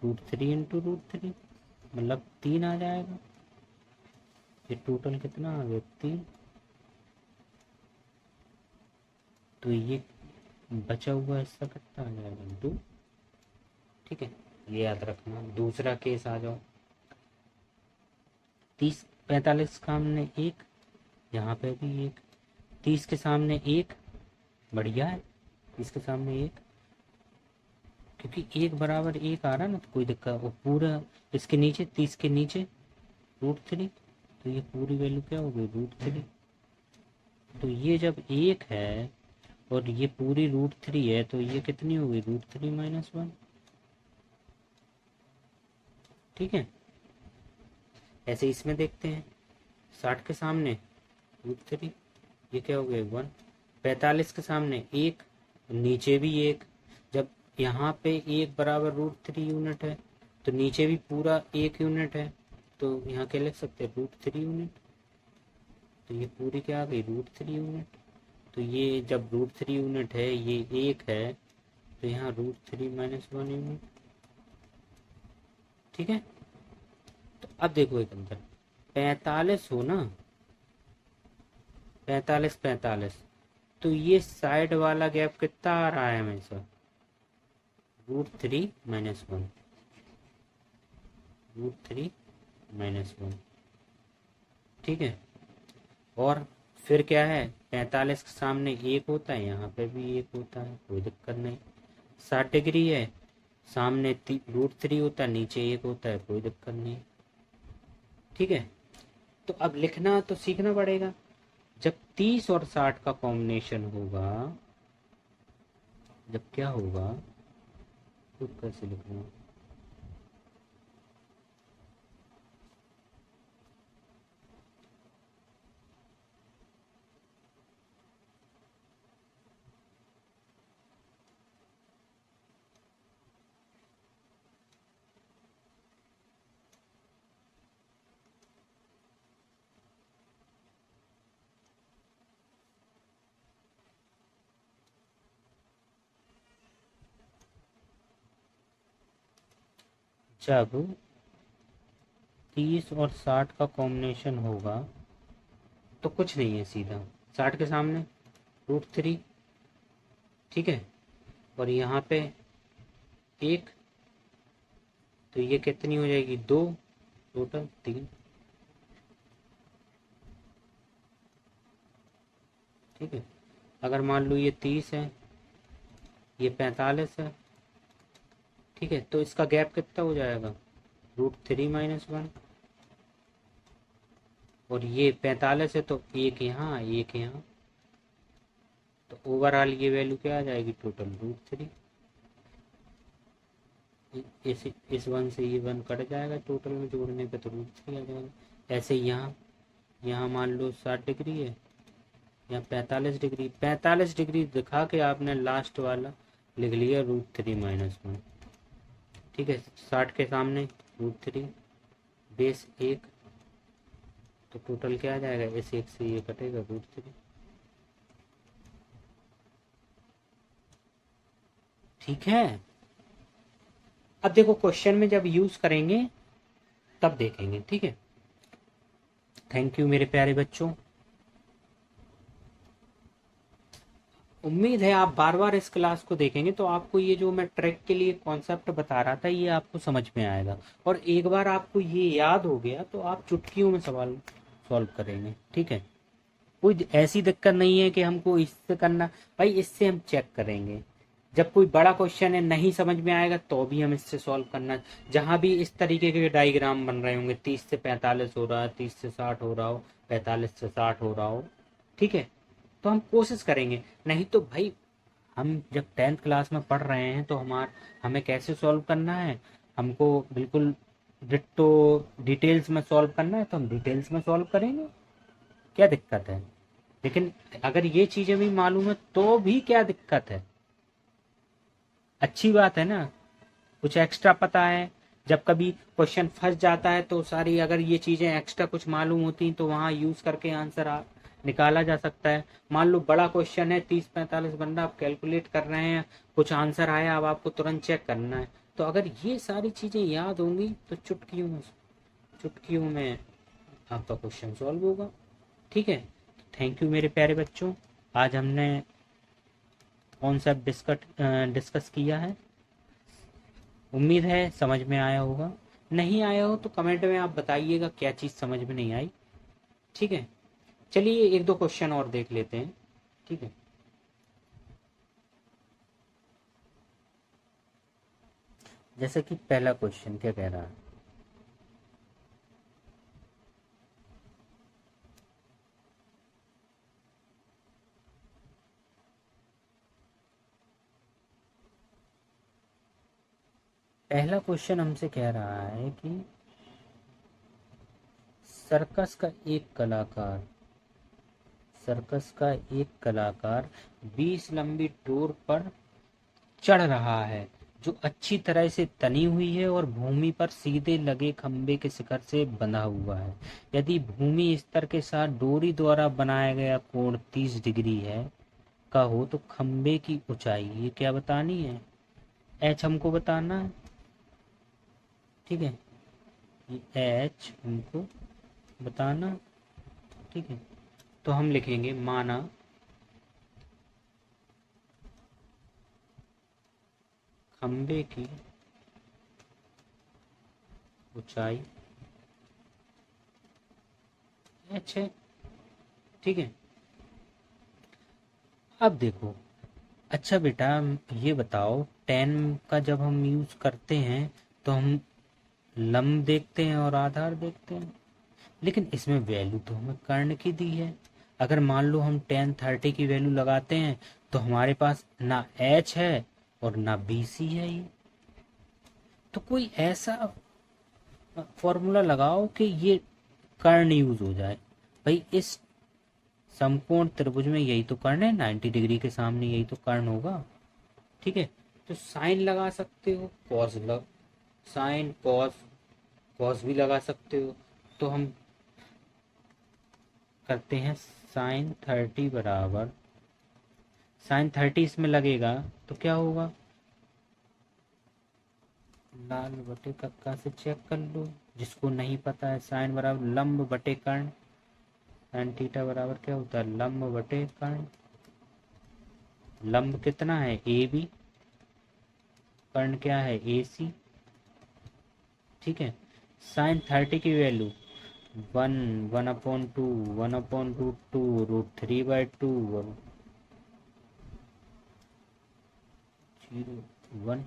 √3 × √3, मतलब 3 आ जाएगा। ये टोटल कितना आ गया, 3। तो ये बचा हुआ हिस्सा कितना आ जाएगा, 2। ठीक है, ये याद रखना। दूसरा केस आ जाओ, 45 के सामने 1, यहाँ पे भी 1, 30 के सामने 1, बढ़िया है, 30 के सामने 1, क्योंकि 1 बराबर 1 आ रहा है ना, तो कोई दिक्कत। और पूरा इसके नीचे, 30 के नीचे √3, तो ये पूरी वैल्यू क्या हो गई, √3। तो ये जब 1 है और ये पूरी √3 है, तो ये कितनी हो गई, √3 - 1। ठीक है, ऐसे इसमें देखते हैं, 60 के सामने √3, ये क्या हो गया, 1। 45 के सामने 1, नीचे भी 1। जब यहाँ पे 1 बराबर √3 यूनिट है, तो नीचे भी पूरा 1 यूनिट है, तो यहाँ क्या लिख सकते हैं, √3 यूनिट। तो ये पूरी क्या आ गई, √3 यूनिट। तो ये जब √3 यूनिट है, ये 1 है, तो यहाँ √3 - 1 यूनिट। ठीक है, तो अब देखो एक अंदर, 45 हो ना, 45 45, तो ये साइड वाला गैप कितना आ रहा है हमेशा, √3 - 1, √3 - 1। ठीक है, और फिर क्या है, 45 के सामने 1 होता है, यहाँ पे भी 1 होता है, कोई दिक्कत नहीं। 60 डिग्री है, सामने √3 होता है, नीचे 1 होता है, कोई दिक्कत नहीं। ठीक है, तो अब लिखना तो सीखना पड़ेगा। जब 30 और 60 का कॉम्बिनेशन होगा, जब क्या होगा, तो कैसे लिखना। जब 30 और 60 का कॉम्बिनेशन होगा तो कुछ नहीं है, सीधा 60 के सामने √3, ठीक है, और यहाँ पे 1, तो ये कितनी हो जाएगी, 2, टोटल 3, ठीक है। अगर मान लो ये 30 है, ये 45 है, ठीक है, तो इसका गैप कितना हो जाएगा, √3 - 1, और ये 45 है तो एक यहाँ एक यहाँ, तो ओवरऑल ये वैल्यू क्या आ जाएगी, टोटल √3। इस 1 से ये 1 कट जाएगा, टोटल में जोड़ने पे तो √3 आ जाएगा। ऐसे यहाँ यहाँ मान लो 60 डिग्री है, यहाँ 45 डिग्री, 45 डिग्री दिखा के आपने लास्ट वाला लिख लिया √3 - 1, ठीक है। 60 के सामने √3 बेस 1, तो टोटल क्या आ जाएगा, इस 1 से ये कटेगा √3, ठीक है। अब देखो क्वेश्चन में जब यूज करेंगे तब देखेंगे, ठीक है। थैंक यू मेरे प्यारे बच्चों, उम्मीद है आप बार बार इस क्लास को देखेंगे तो आपको ये जो मैं ट्रैक के लिए कॉन्सेप्ट बता रहा था ये आपको समझ में आएगा, और एक बार आपको ये याद हो गया तो आप चुटकियों में सवाल सॉल्व करेंगे, ठीक है। कोई ऐसी दिक्कत नहीं है कि हमको इससे करना, भाई इससे हम चेक करेंगे। जब कोई बड़ा क्वेश्चन है नहीं समझ में आएगा तो भी हम इससे सॉल्व करना, जहां भी इस तरीके के डायग्राम बन रहे होंगे, 30 से 45 हो रहा है, 30 से 60 हो रहा हो, 45 से 60 हो रहा हो, ठीक है, तो हम कोशिश करेंगे। नहीं तो भाई हम जब 10th क्लास में पढ़ रहे हैं तो हमें कैसे सॉल्व करना है, हमको बिल्कुल डिट्टो डिटेल्स में सॉल्व करना है तो हम डिटेल्स में सॉल्व करेंगे, क्या दिक्कत है। लेकिन अगर ये चीजें भी मालूम है तो भी क्या दिक्कत है, अच्छी बात है ना, कुछ एक्स्ट्रा पता है। जब कभी क्वेश्चन फंस जाता है तो सारी अगर ये चीजें एक्स्ट्रा कुछ मालूम होती तो वहां यूज करके आंसर निकाला जा सकता है। मान लो बड़ा क्वेश्चन है, 30-45 बंदा आप कैलकुलेट कर रहे हैं, कुछ आंसर आया, अब आपको तुरंत चेक करना है, तो अगर ये सारी चीजें याद होंगी तो चुटकियों में आपका क्वेश्चन सॉल्व होगा, ठीक है। थैंक यू मेरे प्यारे बच्चों, आज हमने कॉन्सेप्ट डिस्कस किया है, उम्मीद है समझ में आया होगा। नहीं आया हो तो कमेंट में आप बताइएगा क्या चीज़ समझ में नहीं आई, ठीक है। चलिए एक दो क्वेश्चन और देख लेते हैं, ठीक है। जैसे कि पहला क्वेश्चन क्या कह रहा है, पहला क्वेश्चन हमसे कह रहा है कि सर्कस का एक कलाकार 20 लंबी डोर पर चढ़ रहा है जो अच्छी तरह से तनी हुई है और भूमि पर सीधे लगे खंबे के शिखर से बंधा हुआ है। यदि भूमि स्तर के साथ डोरी द्वारा बनाया गया कोण 30 डिग्री है का हो तो खंबे की ऊंचाई ये क्या बतानी है, एच हमको बताना है, ठीक है, ये एच हमको बताना, ठीक है। तो हम लिखेंगे माना खंबे की ऊंचाई एच है, ठीक है। अब देखो, अच्छा बेटा ये बताओ, 10 का जब हम यूज करते हैं तो हम लंब देखते हैं और आधार देखते हैं, लेकिन इसमें वैल्यू तो हमें कर्ण की दी है। अगर मान लो हम 10 30 की वैल्यू लगाते हैं तो हमारे पास ना एच है और ना बी सी है ये। तो कोई ऐसा फॉर्मूला लगाओ कि ये कर्ण यूज हो जाए। भाई इस समकोण त्रिभुज में यही तो कर्ण है, 90 डिग्री के सामने यही तो कर्ण होगा। ठीक है, तो साइन लगा सकते हो, कॉस लग साइन कॉस, कॉस भी लगा सकते हो। तो हम करते हैं साइन 30 बराबर, साइन 30 इसमें लगेगा तो क्या होगा, लाल बटे कक्का से चेक कर लो, जिसको नहीं पता है। साइन बराबर लंब बटे कर्ण, साइन थीटा बराबर क्या होता है, लंब बटे कर्ण। लंब कितना है ए बी, कर्ण क्या है ए सी। ठीक है, साइन 30 की वैल्यू 1 1/2 1/√2 √3/2 और 0 1।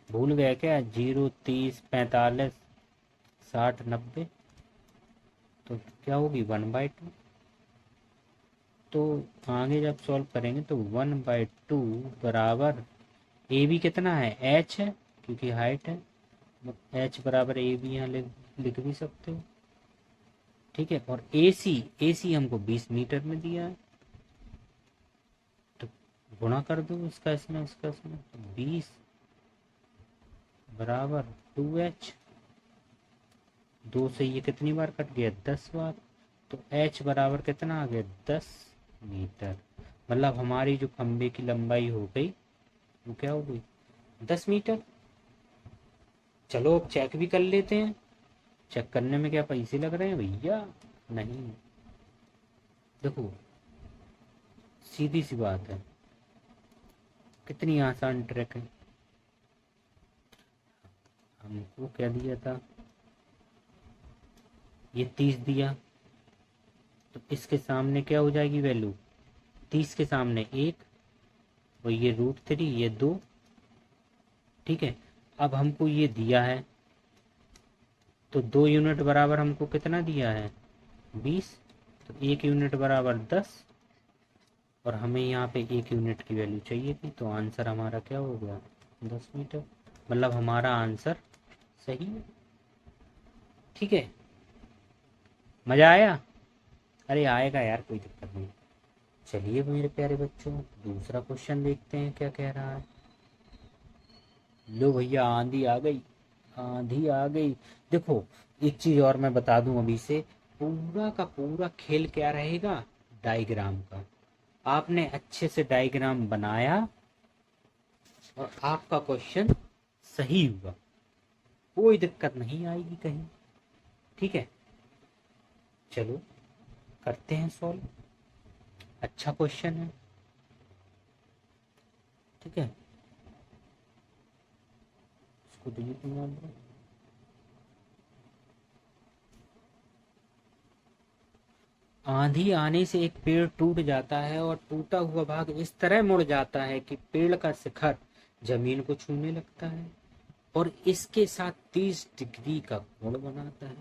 भूल गए क्या, 0 30 45 60 90, तो क्या होगी 1/2। तो आगे जब सॉल्व करेंगे तो 1/2 बराबर ए बी कितना है, एच है क्योंकि हाइट है, एच बराबर ए बी यहाँ लिख भी सकते हो। ठीक है, और ए सी हमको 20 मीटर में दिया है, तो गुणा कर दो इसका इसमें तो 20 बराबर 2h। 2 से ये कितनी बार कट गया, 10 बार। तो h बराबर कितना आ गया, 10 मीटर। मतलब हमारी जो खंबे की लंबाई हो गई वो क्या हो गई, 10 मीटर। चलो अब चेक भी कर लेते हैं। चेक करने में क्या पैसे लग रहे हैं भैया, नहीं। देखो सीधी सी बात है, कितनी आसान ट्रिक है। हमको क्या दिया था, ये 30 दिया, तो इसके सामने क्या हो जाएगी वैल्यू, 30 के सामने 1 और ये √3 ये 2। ठीक है, अब हमको ये दिया है तो 2 यूनिट बराबर हमको कितना दिया है, 20। तो 1 यूनिट बराबर 10 और हमें यहाँ पे 1 यूनिट की वैल्यू चाहिए थी, तो आंसर हमारा क्या हो गया, 10 मीटर। मतलब हमारा आंसर सही है। ठीक है, मजा आया। अरे आएगा यार, कोई दिक्कत नहीं। चलिए मेरे प्यारे बच्चों, दूसरा क्वेश्चन देखते हैं क्या कह रहा है। लो भैया, आंधी आ गई, आंधी आ गई। देखो एक चीज और मैं बता दूं अभी से, पूरा का पूरा खेल क्या रहेगा, डायग्राम का। आपने अच्छे से डायग्राम बनाया और आपका क्वेश्चन सही हुआ, कोई दिक्कत नहीं आएगी कहीं। ठीक है, चलो करते हैं सॉल्व। अच्छा क्वेश्चन है। ठीक है, इसको डिलीट मार दो। आंधी आने से एक पेड़ टूट जाता है और टूटा हुआ भाग इस तरह मुड़ जाता है कि पेड़ का शिखर जमीन को छूने लगता है और इसके साथ 30 डिग्री का कोण बनाता है।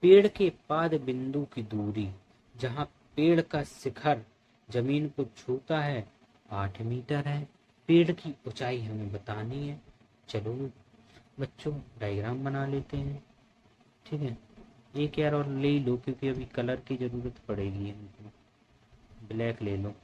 पेड़ के पाद बिंदु की दूरी जहाँ पेड़ का शिखर जमीन को छूता है 8 मीटर है। पेड़ की ऊंचाई हमें बतानी है। चलो बच्चों डायग्राम बना लेते हैं। ठीक है, एक यार और ले ही लो क्योंकि अभी कलर की जरूरत पड़ेगी हमको। ब्लैक ले लो।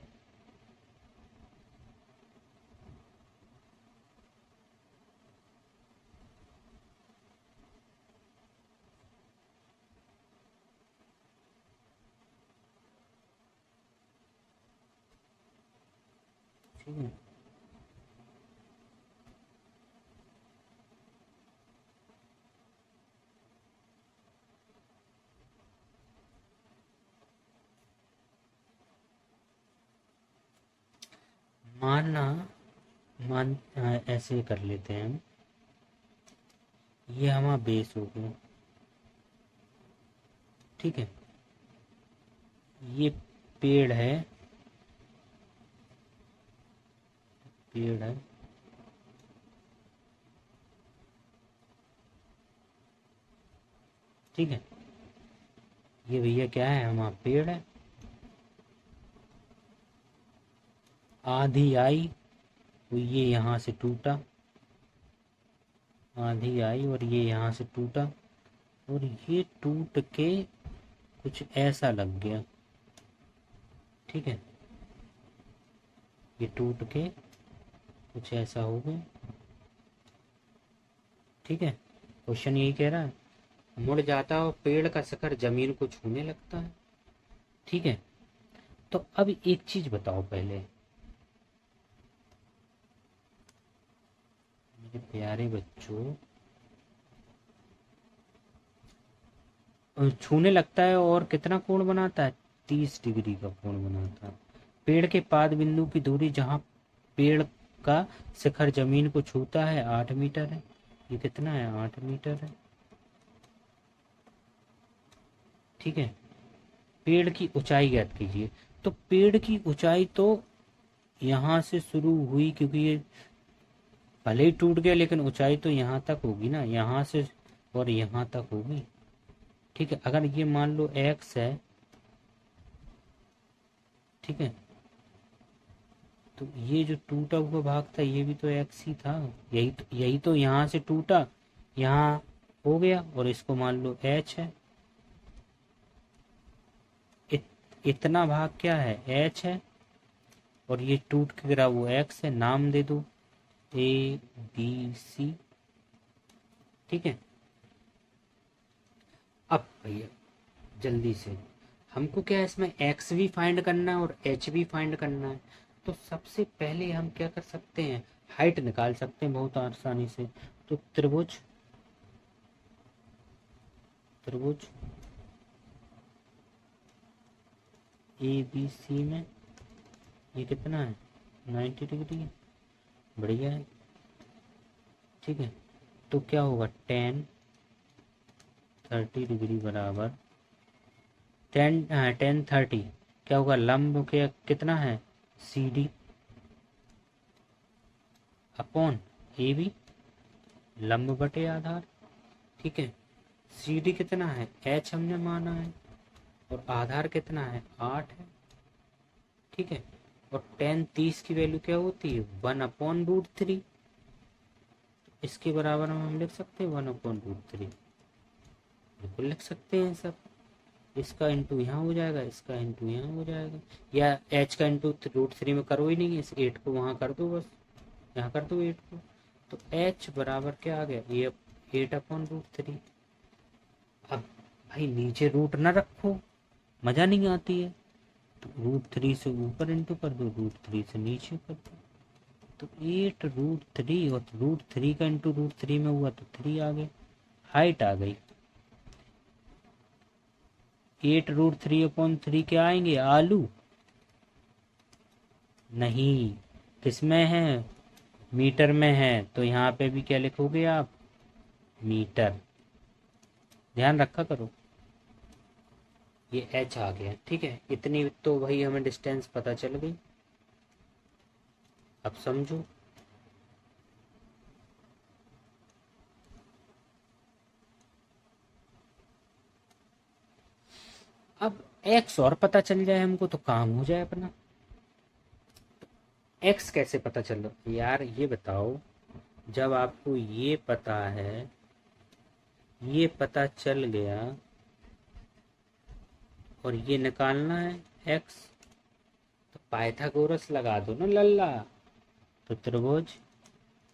ठीक है, मानना ऐसे कर लेते हैं हम। ये हमारा बेस हो गया। ठीक है, ये पेड़ है, पेड़ है। ठीक है, ये भैया क्या है, हमारा पेड़ है। आंधी आई तो ये यहाँ से टूटा, आंधी आई और ये यहाँ से टूटा, और ये टूट के कुछ ऐसा लग गया। ठीक है, ये टूट के कुछ ऐसा हो गया। ठीक है, क्वेश्चन यही कह रहा है, मुड़ जाता है और पेड़ का शिखर जमीन को छूने लगता है। ठीक है, तो अब एक चीज बताओ पहले मेरे प्यारे बच्चों, छूने लगता है और कितना कोण बनाता है, 30 डिग्री का कोण बनाता है। पेड़ के पाद बिंदु की दूरी जहां पेड़ का शिखर जमीन को छूता है 8 मीटर है। ये कितना है, 8 मीटर है। ठीक है, पेड़ की ऊंचाई ज्ञात कीजिए। तो पेड़ की ऊंचाई तो यहाँ से शुरू हुई, क्योंकि ये भले ही टूट गया लेकिन ऊंचाई तो यहाँ तक होगी ना, यहाँ से और यहाँ तक होगी। ठीक है, अगर ये मान लो x है, ठीक है, तो ये जो टूटा हुआ भाग था ये भी तो x ही था। यही तो यहाँ से टूटा, यहाँ हो गया, और इसको मान लो h है। इतना भाग क्या है, h है, और ये टूट के गिरा वो x है। नाम दे दो A B C। ठीक है, अब भैया जल्दी से हमको क्या है, इसमें x भी फाइंड करना है और h भी फाइंड करना है। तो सबसे पहले हम क्या कर सकते हैं, हाइट निकाल सकते हैं बहुत आसानी से। तो त्रिभुज त्रिभुज ABC में ये कितना है, 90 डिग्री है। बढ़िया है। ठीक है, तो क्या होगा, 10 30 डिग्री बराबर 10 30 क्या होगा, लंब के कितना है, CD अपॉन AB, लंब बटे आधार। ठीक है, CD कितना है, H हमने माना है, और आधार कितना है, 8 है। ठीक है, और 10 30 की वैल्यू क्या होती है, 1/√3। इसके बराबर हम लिख सकते हैं 1/√3, बिल्कुल लिख सकते हैं सब। इसका इंटू यहाँ हो जाएगा, इसका इंटू यहाँ हो जाएगा, या h का इंटू √3 में करो ही नहीं, इस 8 को वहाँ कर दो, बस यहाँ कर दो 8 को। तो h बराबर क्या आ गया, ये 8/√3। अब भाई नीचे रूट ना रखो, मजा नहीं आती है, तो √3 से ऊपर इंटू कर दो, √3 से नीचे कर दो। तो 8√3, और √3 का इंटू √3 में हुआ तो 3 आ गए, हाइट आ गई। 8√3/3 क्या आएंगे, आलू नहीं, किसमें है, मीटर में है, तो यहाँ पे भी क्या लिखोगे आप, मीटर। ध्यान रखा करो, ये h आ गया। ठीक है, इतनी तो भाई हमें डिस्टेंस पता चल गई। अब समझो, अब x और पता चल जाए हमको तो काम हो जाए अपना। x कैसे पता चल रहा यार, ये बताओ, जब आपको ये पता है, ये पता चल गया, और ये निकालना है x, तो पाइथागोरस लगा दो ना लल्ला। तो त्रिभुज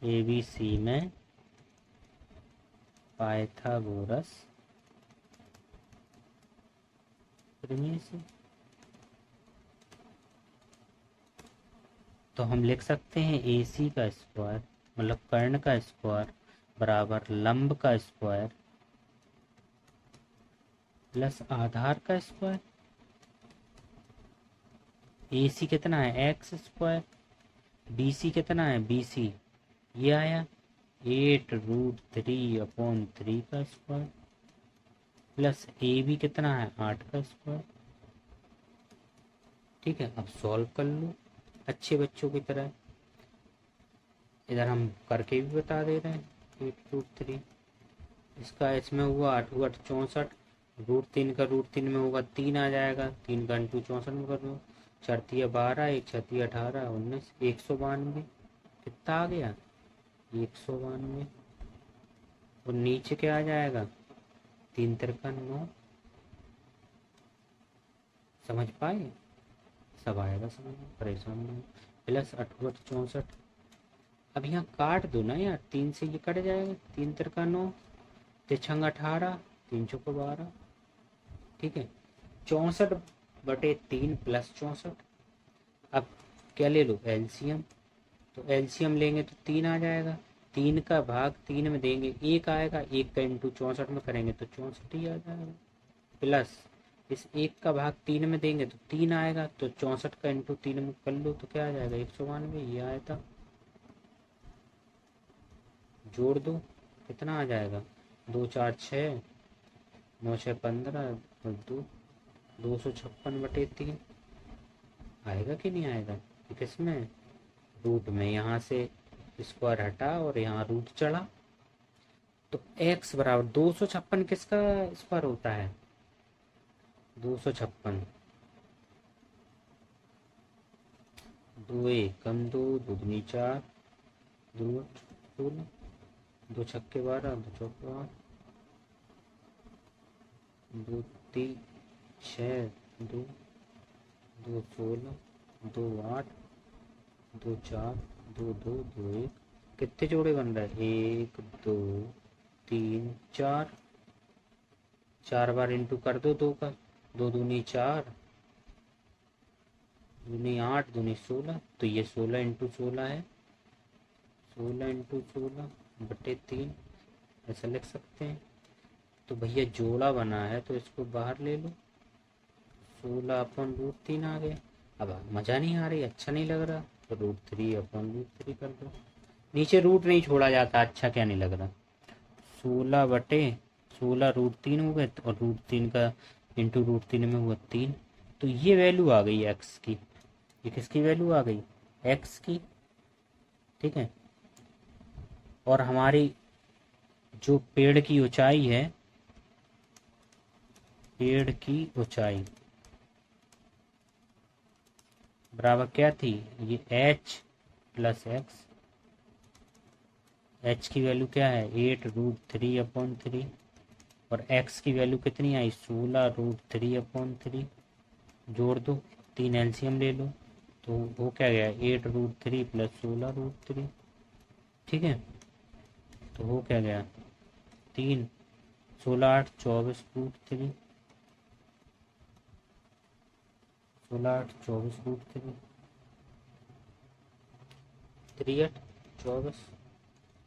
ABC में पाइथागोरस प्रमेय से, तो हम लिख सकते हैं AC का स्क्वायर, मतलब कर्ण का स्क्वायर, बराबर लंब का स्क्वायर प्लस आधार का स्क्वायर। AC कितना है, x², BC कितना है, BC ये आया 8√3/3 का स्क्वायर, प्लस AB कितना है, 8 का स्क्वायर। ठीक है, अब सॉल्व कर लो अच्छे बच्चों की तरह, इधर हम करके भी बता दे रहे हैं। 8√3, इसका इसमें हुआ 8 8 64, √3 का √3 में होगा 3 आ जाएगा, 3 का इंटू 64 में कर दो, 4×3 = 12, 1×6 = 18, 19, 192। कितना आ गया? 192। और नीचे क्या आ जाएगा? 3×3 = 9। समझ पाए? सब आएगा समझ में, परेशान नहीं। प्लस 8×8 = 64। अब यहाँ काट दो ना यार, 3 से ये कट जाएगा, 3×3 = 9, 3×6 = 18, 3×4 = 12। ठीक है, 64/3 प्लस 64। अब क्या ले लो? एलसीएम। तो एलसीएम लेंगे तो 3 आ जाएगा, 3 का भाग 3 में देंगे 1 आएगा, 1 का इंटू 64 में करेंगे तो 64 ही आ जाएगा। प्लस इस 1 का भाग 3 में देंगे तो 3 आएगा, तो 64 का इंटू 3 में कर लो तो क्या आ जाएगा? 192। ये आया था, जोड़ दो, कितना आ जाएगा? 2×4 = 6, 9×6 = 15 और 256/3 आएगा कि नहीं आएगा? ये किसमें? रूट में। यहाँ से स्क्वायर हटा और यहाँ रूट चढ़ा, तो x बराबर 256 किसका स्क्वायर होता है? 256। 2×1 = 2, 2×2 = 4, 2×8 = 16, 2×6 = 12, 2×4 = 8, 2×3 = 6, 2, 2×16 = 2, 8, 2×4 = 2, 2, 2×1। कितने जोड़े बन रहा है? 1, 2, 3, 4। 4 बार इंटू कर दो 2 का, 2×2 = 4, 2×2 = 8, 2×2 = 16। तो ये 16×16 है, 16×16/3 ऐसा लिख सकते हैं। तो भैया जोड़ा बना है तो इसको बाहर ले लो, 16/√3 आ गया। अब मज़ा नहीं आ रही, अच्छा नहीं लग रहा, तो √3/√3 कर दो। नीचे रूट नहीं छोड़ा जाता, अच्छा क्या नहीं लग रहा। 16/16 √3 हो गए, और √3 का इंटू √3 में हुआ 3। तो ये वैल्यू आ गई एक्स की। ये किसकी वैल्यू आ गई? एक्स की। ठीक है, और हमारी जो पेड़ की ऊंचाई है, पेड़ की ऊंचाई बराबर क्या थी? ये h + x। h की वैल्यू क्या है? 8√3/3। और x की वैल्यू कितनी आई? 16√3/3। जोड़ दो, 3 एलसीएम ले लो, तो वो क्या गया? 8√3 + 16√3। ठीक है, तो वो क्या गया? 3, 16×8 = 24√3, 16×8 = 24√3, 3×8 = 24।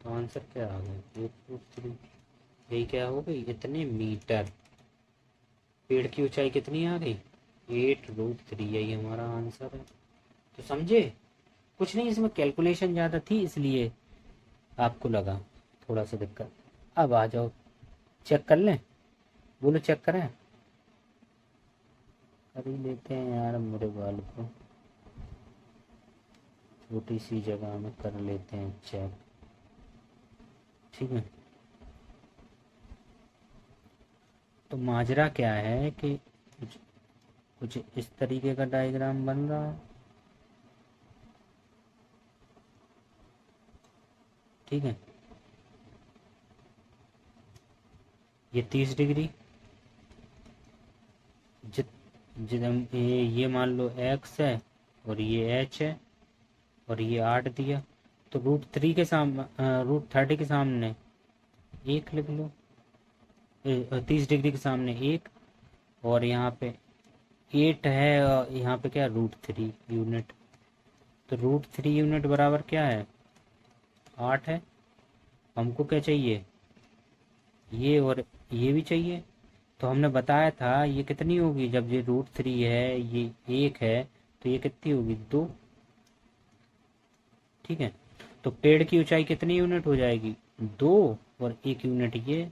तो आंसर क्या आ गया? 8√3। यही क्या हो गई? इतने मीटर। पेड़ की ऊंचाई कितनी आ गई? 8√3। यही हमारा आंसर है। तो समझे? कुछ नहीं, इसमें कैलकुलेशन ज़्यादा थी इसलिए आपको लगा थोड़ा सा दिक्कत। अब आ जाओ, चेक कर लें। बोलो चेक करें। कर ही लेते हैं यार, मेरे बाल को छोटी सी जगह में कर लेते हैं चेक। ठीक है, तो माजरा क्या है कि कुछ इस तरीके का डायग्राम बन रहा है। ठीक है, ये 30 डिग्री, जित जित ये मान लो x है, और ये h है, और ये 8 दिया, तो √3 के सामने, √30 के सामने 1 लिख लो, 30 डिग्री के सामने 1, और यहाँ पे 8 है, और यहाँ पे क्या? √3 यूनिट। तो √3 यूनिट बराबर क्या है? 8 है। हमको क्या चाहिए? ये और ये भी चाहिए। तो हमने बताया था ये कितनी होगी, जब ये √3 है, ये 1 है, तो ये कितनी होगी? 2। ठीक है, तो पेड़ की ऊंचाई कितनी यूनिट हो जाएगी? 2, और 1 यूनिट ये,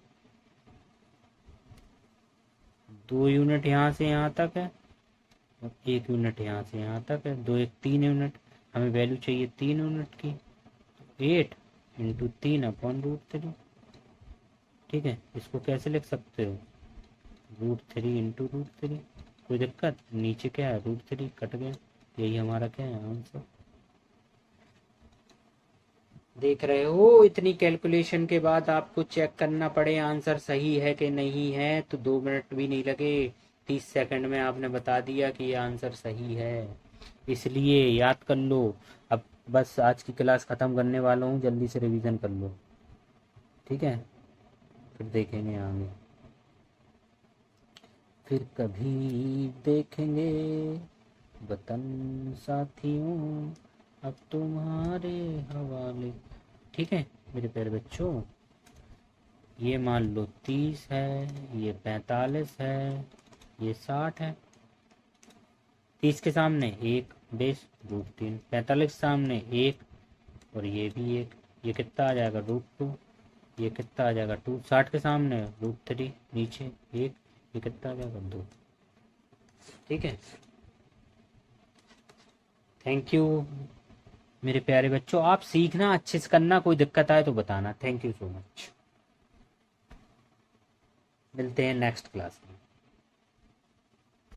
2 यूनिट यहाँ से यहाँ तक है, और 1 यूनिट यहाँ से यहाँ तक है। 2 1 3 यूनिट, हमें वैल्यू चाहिए 3 यूनिट की। 8×3/√3। ठीक है, इसको कैसे लिख सकते हो? √3 कोई दिक्कत? नीचे क्या है? √3 कट गया, यही हमारा क्या है आंसर। देख रहे हो, इतनी कैलकुलेशन के बाद आपको चेक करना पड़े आंसर सही है कि नहीं है, तो 2 मिनट भी नहीं लगे, 30 सेकंड में आपने बता दिया कि ये आंसर सही है। इसलिए याद कर लो। अब बस आज की क्लास ख़त्म करने वाला हूँ, जल्दी से रिवीजन कर लो, ठीक है? फिर देखेंगे आगे, फिर कभी देखेंगे वतन साथियों, अब तुम्हारे हवाले। ठीक है मेरे प्यारे बच्चों, ये मान लो 30 है, ये 45 है, ये 60 है। 30 के सामने एक बेस √3, 45 के सामने एक, और ये भी एक, ये कितना आ जाएगा √2, ये कितना आ जाएगा 2, 60 के सामने √3 नीचे एक, ये कितना आ जाएगा 2। ठीक है, थैंक यू मेरे प्यारे बच्चों। आप सीखना अच्छे से करना, कोई दिक्कत आए तो बताना। थैंक यू सो मच, मिलते हैं नेक्स्ट क्लास में।